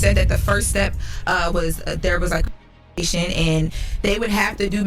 said that the first step was there was like and they would have to do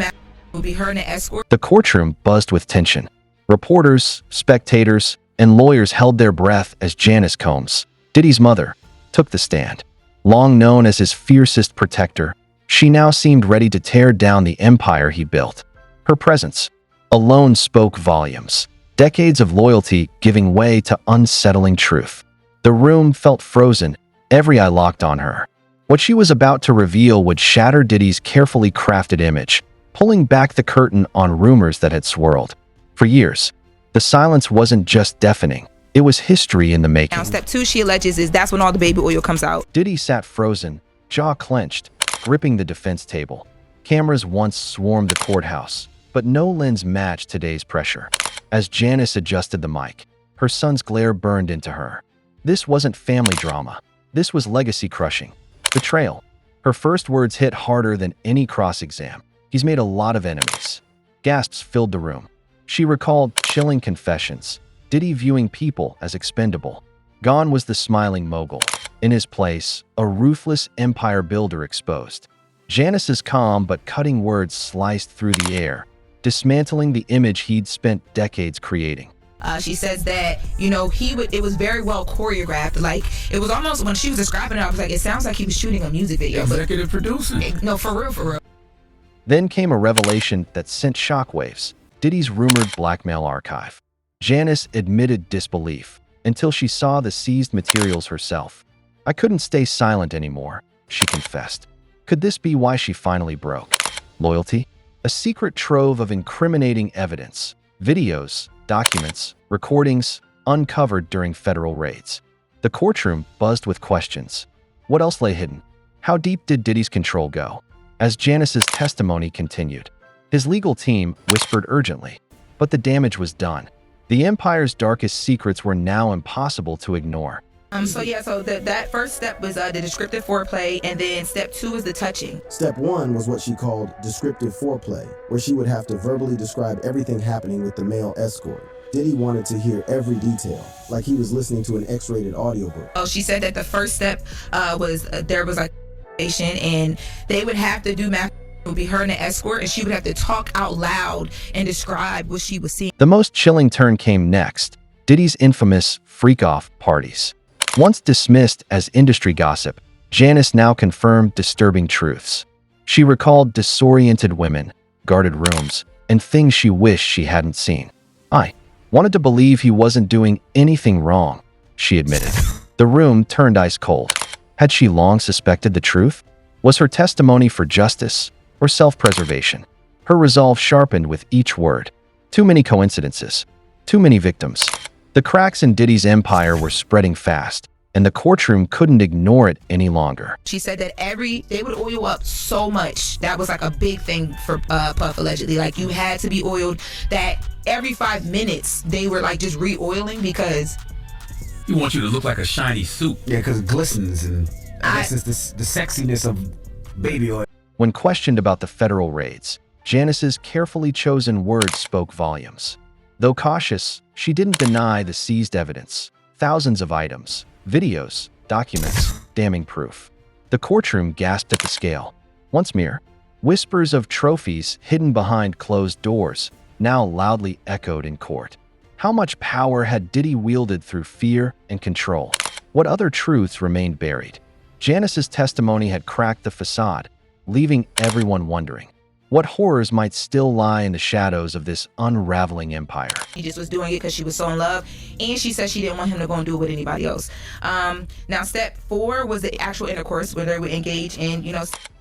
would be her and an escort. The courtroom buzzed with tension. Reporters, spectators, and lawyers held their breath as Janice Combs, Diddy's mother, took the stand. Long known as his fiercest protector, she now seemed ready to tear down the empire he built. Her presence alone spoke volumes, decades of loyalty giving way to unsettling truth. The room felt frozen, every eye locked on her. What she was about to reveal would shatter Diddy's carefully crafted image, pulling back the curtain on rumors that had swirled. For years, the silence wasn't just deafening, it was history in the making. Now, step 2, she alleges, is that's when all the baby oil comes out. Diddy sat frozen, jaw clenched, gripping the defense table. Cameras once swarmed the courthouse, but no lens matched today's pressure. As Janice adjusted the mic, her son's glare burned into her. This wasn't family drama. This was legacy crushing. Betrayal. Her first words hit harder than any cross-exam. He's made a lot of enemies. Gasps filled the room. She recalled chilling confessions, Diddy viewing people as expendable. Gone was the smiling mogul. In his place, a ruthless empire builder exposed. Janice's calm but cutting words sliced through the air, dismantling the image he'd spent decades creating. She says that, it was very well choreographed. Like, it was almost, when she was describing it, I was like, it sounds like he was shooting a music video. Executive producing. No, for real. Then came a revelation that sent shockwaves, Diddy's rumored blackmail archive. Janice admitted disbelief until she saw the seized materials herself. I couldn't stay silent anymore, she confessed. Could this be why she finally broke? Loyalty? A secret trove of incriminating evidence, videos, documents, recordings, uncovered during federal raids. The courtroom buzzed with questions. What else lay hidden? How deep did Diddy's control go? As Janice's testimony continued, his legal team whispered urgently, but the damage was done. The empire's darkest secrets were now impossible to ignore. So that first step was the descriptive foreplay, and then step 2 is the touching. Step 1 was what she called descriptive foreplay, where she would have to verbally describe everything happening with the male escort. Diddy wanted to hear every detail, like he was listening to an X-rated audiobook. Oh, she said that the first step was there was like and they would have to do math. Would be her and an escort, and she would have to talk out loud and describe what she was seeing. The most chilling turn came next, Diddy's infamous freak-off parties. Once dismissed as industry gossip, Janice now confirmed disturbing truths. She recalled disoriented women, guarded rooms, and things she wished she hadn't seen. I wanted to believe he wasn't doing anything wrong, she admitted. The room turned ice cold. Had she long suspected the truth? Was her testimony for justice or self-preservation? Her resolve sharpened with each word. Too many coincidences. Too many victims. The cracks in Diddy's empire were spreading fast, and the courtroom couldn't ignore it any longer. She said that they would oil up so much. That was like a big thing for Puff, allegedly. Like, you had to be oiled, that every 5 minutes they were like just re-oiling because he wants you to look like a shiny suit. Yeah, because it glistens, and I guess it's the sexiness of baby oil. When questioned about the federal raids, Janice's carefully chosen words spoke volumes. Though cautious, she didn't deny the seized evidence. Thousands of items, videos, documents, damning proof. The courtroom gasped at the scale. Once mere, whispers of trophies hidden behind closed doors now loudly echoed in court. How much power had Diddy wielded through fear and control? What other truths remained buried? Janice's testimony had cracked the facade, leaving everyone wondering. What horrors might still lie in the shadows of this unraveling empire? She just was doing it because she was so in love, and she said she didn't want him to go and do it with anybody else. Now, step 4 was the actual intercourse, where they would engage in,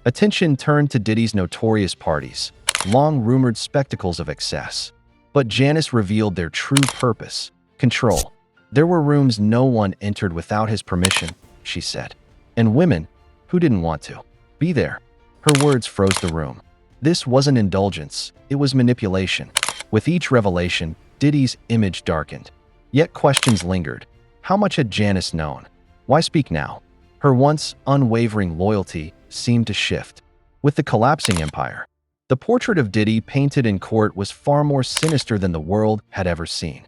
Attention turned to Diddy's notorious parties, long-rumored spectacles of excess. But Janice revealed their true purpose: control. There were rooms no one entered without his permission, she said, and women who didn't want to be there. Her words froze the room. This wasn't indulgence, it was manipulation. With each revelation, Diddy's image darkened. Yet questions lingered. How much had Janice known? Why speak now? Her once unwavering loyalty seemed to shift. With the collapsing empire, the portrait of Diddy painted in court was far more sinister than the world had ever seen.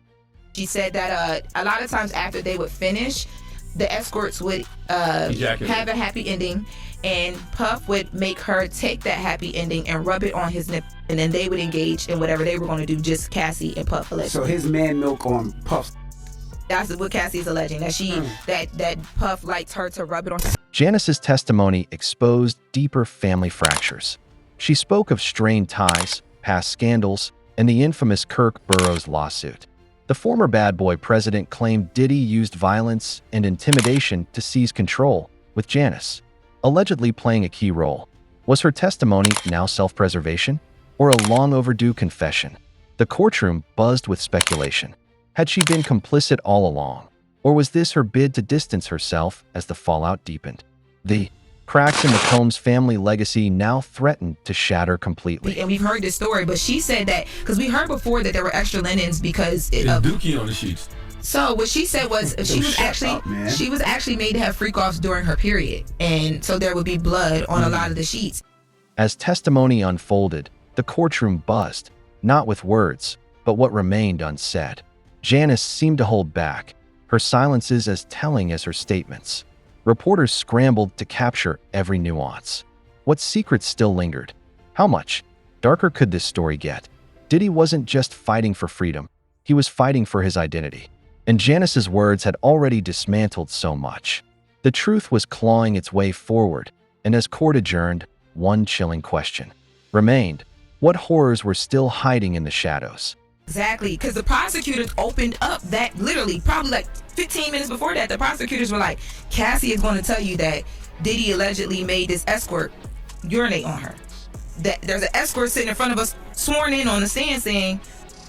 She said that a lot of times after they would finish, the escorts would Ejaculate. have a happy ending, and Puff would make her take that happy ending and rub it on his nipple, and then they would engage in whatever they were going to do, just Cassie and Puff allegedly. So his man milk on Puff's. That's what Cassie is alleging, that she that Puff liked her to rub it on. Janice's testimony exposed deeper family fractures. She spoke of strained ties, past scandals, and the infamous Kirk Burroughs lawsuit. The former Bad Boy president claimed Diddy used violence and intimidation to seize control, with Janice allegedly playing a key role. Was her testimony now self-preservation, or a long-overdue confession? The courtroom buzzed with speculation. Had she been complicit all along, or was this her bid to distance herself as the fallout deepened? The cracks in the Combs family legacy now threatened to shatter completely. And we've heard this story, but she said that, because we heard before that there were extra linens because There's dookie on the sheets. so what she said was she was actually made to have freak-offs during her period, and so there would be blood on a lot of the sheets. As testimony unfolded, the courtroom buzzed, not with words, but what remained unsaid. Janice seemed to hold back, her silences as telling as her statements. Reporters scrambled to capture every nuance. What secrets still lingered? How much darker could this story get? Diddy wasn't just fighting for freedom, he was fighting for his identity. And Janice's words had already dismantled so much. The truth was clawing its way forward, and as court adjourned, one chilling question remained: what horrors were still hiding in the shadows? Exactly, because the prosecutors opened up that literally probably like 15 minutes before that. The prosecutors were like, Cassie is going to tell you that Diddy allegedly made this escort urinate on her. That there's an escort sitting in front of us sworn in on the stand saying,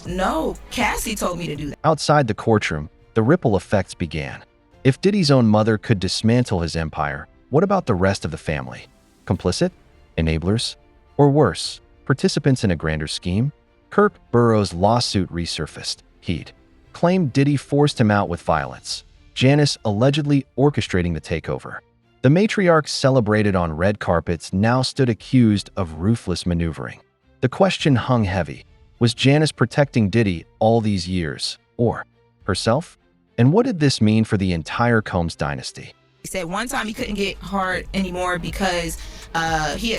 no, Cassie told me to do that. Outside the courtroom, the ripple effects began. If Diddy's own mother could dismantle his empire, what about the rest of the family? Complicit? Enablers? Or worse, participants in a grander scheme? Kirk Burroughs' lawsuit resurfaced. He'd claimed Diddy forced him out with violence, Janice allegedly orchestrating the takeover. The matriarch celebrated on red carpets now stood accused of ruthless maneuvering. The question hung heavy. Was Janice protecting Diddy all these years, or herself? And what did this mean for the entire Combs dynasty? He said one time he couldn't get hard anymore because he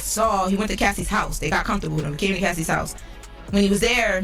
went to Cassie's house. They got comfortable with him. He came to Cassie's house. When he was there,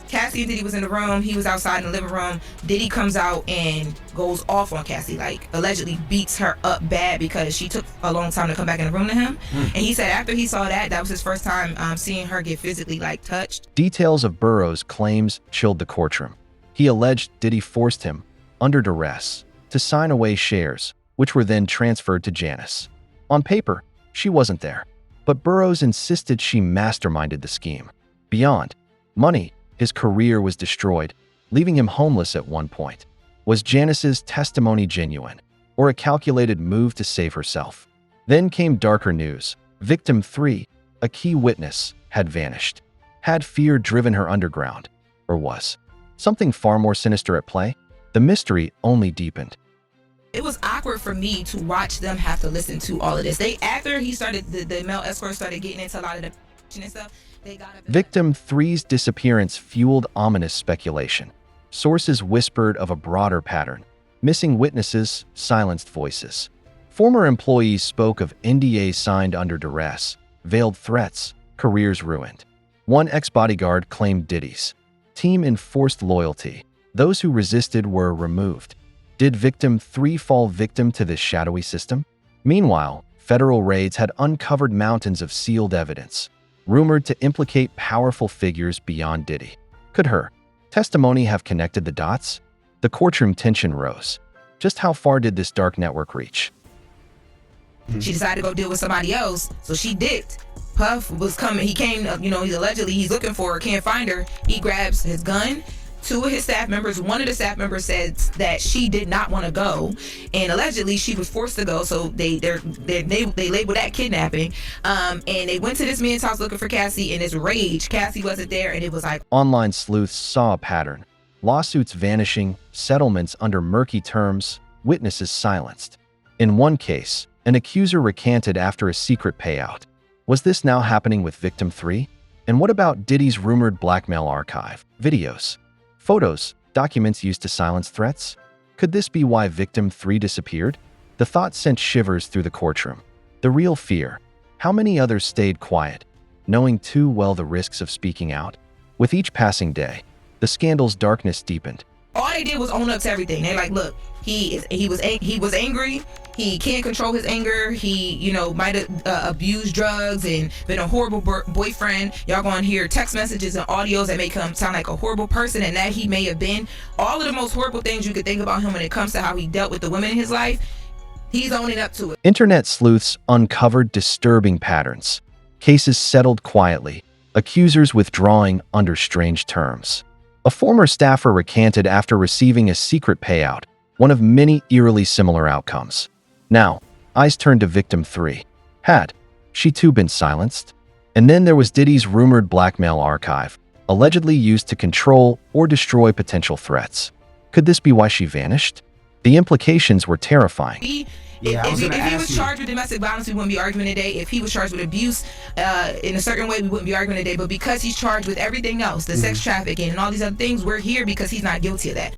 Cassie and Diddy was in the room. He was outside in the living room. Diddy comes out and goes off on Cassie, like allegedly beats her up bad because she took a long time to come back in the room to him. And he said after he saw that was his first time seeing her get physically touched. Details of Burroughs' claims chilled the courtroom. He alleged Diddy forced him, under duress, to sign away shares, which were then transferred to Janice. On paper, she wasn't there, but Burroughs insisted she masterminded the scheme. Beyond money, his career was destroyed, leaving him homeless at one point. Was Janice's testimony genuine, or a calculated move to save herself? Then came darker news. Victim 3, a key witness, had vanished. Had fear driven her underground? Or was something far more sinister at play? The mystery only deepened. It was awkward for me to watch them have to listen to all of this. After he started, the male escort started getting into a lot of the and stuff. Victim 3's disappearance fueled ominous speculation. Sources whispered of a broader pattern. Missing witnesses, silenced voices. Former employees spoke of NDAs signed under duress, veiled threats, careers ruined. One ex-bodyguard claimed Diddy's team enforced loyalty. Those who resisted were removed. Did Victim 3 fall victim to this shadowy system? Meanwhile, federal raids had uncovered mountains of sealed evidence, rumored to implicate powerful figures beyond Diddy. Could her testimony have connected the dots? The courtroom tension rose. Just how far did this dark network reach? She decided to go deal with somebody else, so she dipped. Puff was coming. He came, he's looking for her, can't find her. He grabs his gun. Two of his staff members, one of the staff members said that she did not want to go, and allegedly she was forced to go. So they labeled that kidnapping. And they went to this man's house looking for Cassie. In this rage, Cassie wasn't there, and it was like online sleuths saw a pattern: lawsuits vanishing, settlements under murky terms, witnesses silenced. In one case, an accuser recanted after a secret payout. Was this now happening with Victim 3? And what about Diddy's rumored blackmail archive? Videos, photos, documents used to silence threats? Could this be why victim 3 disappeared? The thought sent shivers through the courtroom. The real fear: how many others stayed quiet, knowing too well the risks of speaking out? With each passing day, the scandal's darkness deepened. All they did was own up to everything. They're like, look, he was angry. He can't control his anger. He, might have abused drugs and been a horrible boyfriend. Y'all gonna hear text messages and audios that make him sound like a horrible person, and that he may have been. All of the most horrible things you could think about him when it comes to how he dealt with the women in his life, he's owning up to it. Internet sleuths uncovered disturbing patterns. Cases settled quietly, accusers withdrawing under strange terms. A former staffer recanted after receiving a secret payout, one of many eerily similar outcomes. Now, eyes turned to victim 3. Had she too been silenced? And then there was Diddy's rumored blackmail archive, allegedly used to control or destroy potential threats. Could this be why she vanished? The implications were terrifying. If he was charged with domestic violence, we wouldn't be arguing today. If he was charged with abuse in a certain way, we wouldn't be arguing today. But because he's charged with everything else, the sex trafficking and all these other things, we're here because he's not guilty of that.